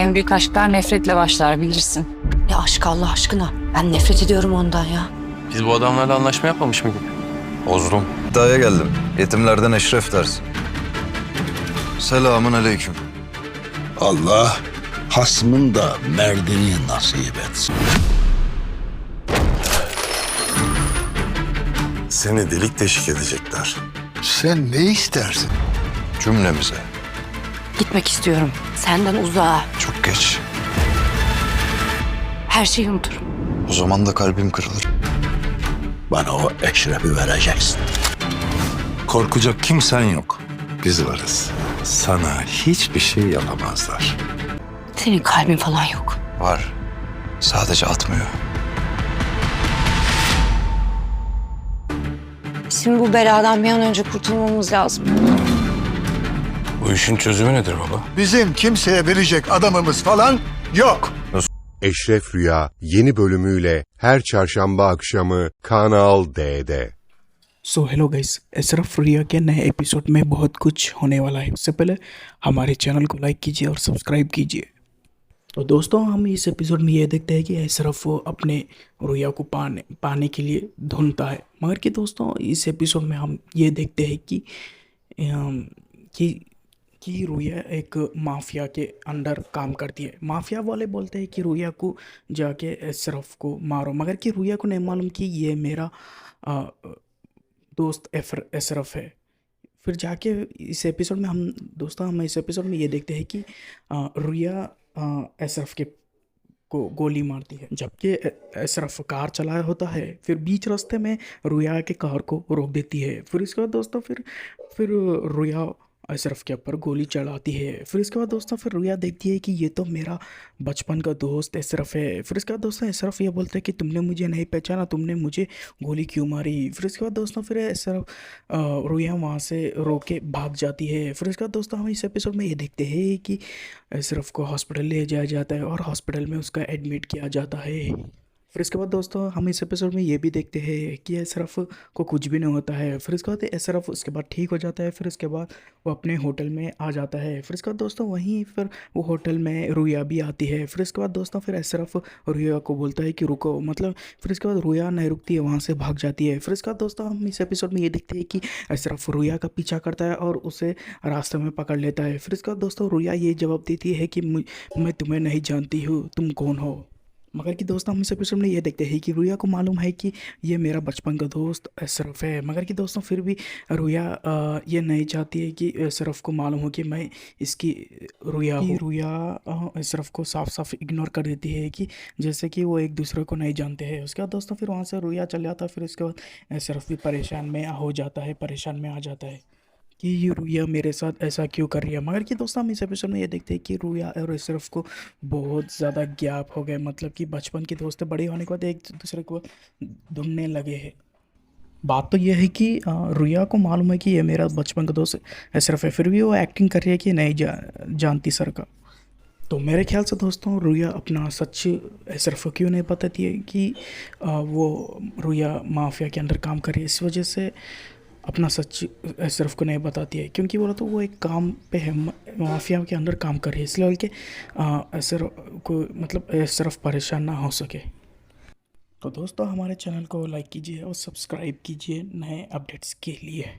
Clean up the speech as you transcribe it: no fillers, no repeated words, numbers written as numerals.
En büyük aşklar nefretle başlar bilirsin. Ya aşk Allah aşkına. Ben nefret ediyorum ondan ya. Biz bu adamlarla anlaşma yapmamış mıydık? Ozrum. İddiaya geldim. Yetimlerden eşref dersin. Selamun aleyküm. Allah hasmın da merdini nasip etsin. Seni delik deşik edecekler. Sen ne istersin? Cümlemize. Gitmek istiyorum. Senden uzağa. Çok geç. Her şeyi unuturum. O zaman da kalbim kırılır. Bana o eşrefi vereceksin. Korkacak kimsen yok. Biz varız. Sana hiçbir şey yapamazlar. Senin kalbin falan yok. Var. Sadece atmıyor. Şimdi bu beladan bir an önce kurtulmamız lazım. Bu işin çözümü nedir baba? Bizim kimseye verecek adamımız falan yok. Eşref Rüya yeni bölümüyle her çarşamba akşamı Kanal D'de. So hello guys, Esref Ruya के नए episode में बहुत कुछ होने वाला है। उससे पहले हमारे चैनल को लाइक कीजिए और सब्सक्राइब कीजिए। तो दोस्तों, हम इस एपिसोड में ये देखते हैं कि एशरफ अपने रुया को पाने के लिए ढूंढता है। मगर कि दोस्तों, इस एपिसोड में हम ये देखते हैं कि रुया एक माफिया के अंडर काम करती है। माफिया वाले बोलते हैं कि रुया को जाके एशरफ को मारो, मगर कि रुया को नहीं मालूम कि ये मेरा दोस्त एशरफ है। फिर जाके इस एपिसोड में हम इस एपिसोड में ये देखते हैं कि रुया एशरफ को गोली मारती है, जबकि एशरफ कार चलाया होता है। फिर बीच रास्ते में रुया के कार को रोक देती है। फिर इसके बाद दोस्तों फिर रुया एशरफ के ऊपर गोली चलाती है। फिर इसके बाद दोस्तों फिर रुया देखती है कि ये तो मेरा बचपन का दोस्त एशरफ है। फिर इसके बाद दोस्तों एशरफ ये बोलता है कि तुमने मुझे नहीं पहचाना, तुमने मुझे गोली क्यों मारी। फिर इसके बाद दोस्तों फिर एशरफ रुया वहाँ से रोक के भाग जाती है। फिर इसके बाद दोस्तों हम इस एपिसोड में ये देखते हैं कि एशरफ को हॉस्पिटल ले जाया जाता है और हॉस्पिटल में उसका एडमिट किया जाता है। फिर इसके बाद दोस्तों हम इस एपिसोड में ये भी देखते हैं कि एशरफ को कुछ भी नहीं होता है। फिर इसके बाद एशरफ उसके बाद ठीक हो जाता है। फिर इसके बाद वो अपने होटल में आ जाता है। फिर इसके बाद दोस्तों वहीं फिर वो होटल में रुया भी आती है। फिर इसके बाद दोस्तों फिर एशरफ रुया को बोलता है कि रुको, मतलब फिर इसके बाद रुया नहीं रुकती है, वहाँ से भाग जाती है। फिर इसके बाद दोस्तों हम इस एपिसोड में ये देखते हैं कि एशरफ रुया का पीछा करता है और उसे रास्ते में पकड़ लेता है। फिर इसके बाद दोस्तों रुया ये जवाब देती है कि मैं तुम्हें नहीं जानती हूँ, तुम कौन हो। मगर कि दोस्तों हम इस एपिसोड में ये देखते हैं कि रुया को मालूम है कि ये मेरा बचपन का दोस्त एशरफ है। मगर कि दोस्तों फिर भी रुया ये नहीं चाहती है कि एशरफ को मालूम हो कि मैं इसकी रुया हूँ। रुया एशरफ को साफ साफ इग्नोर कर देती है कि जैसे कि वो एक दूसरे को नहीं जानते हैं। उसके बाद दोस्तों फिर वहाँ से रुया चल जाता है। फिर उसके बाद एशरफ भी परेशान में आ जाता है कि ये रुया मेरे साथ ऐसा क्यों कर रही है। मगर कि दोस्तों हम इस एपिसोड में ये देखते हैं कि रुया और एशरफ को बहुत ज़्यादा गैप हो गए, मतलब कि बचपन के दोस्त बड़े होने के बाद एक दूसरे को ढूंढने लगे हैं। बात तो यह है कि रुया को मालूम है कि ये मेरा बचपन का दोस्त एशरफ है, फिर भी वो एक्टिंग कर रही है कि नहीं जानती सर का। तो मेरे ख्याल से दोस्तों रुया अपना सच एशरफ को क्यों नहीं बताती है कि वो रुया माफिया के अंदर काम कर रही है। इस वजह से अपना सच एशरफ को नहीं बताती है, क्योंकि बोला तो वो एक काम पे है, माफिया के अंदर काम कर रही है, इसलिए कि एशरफ को मतलब एशरफ परेशान ना हो सके। तो दोस्तों हमारे चैनल को लाइक कीजिए और सब्सक्राइब कीजिए नए अपडेट्स के लिए।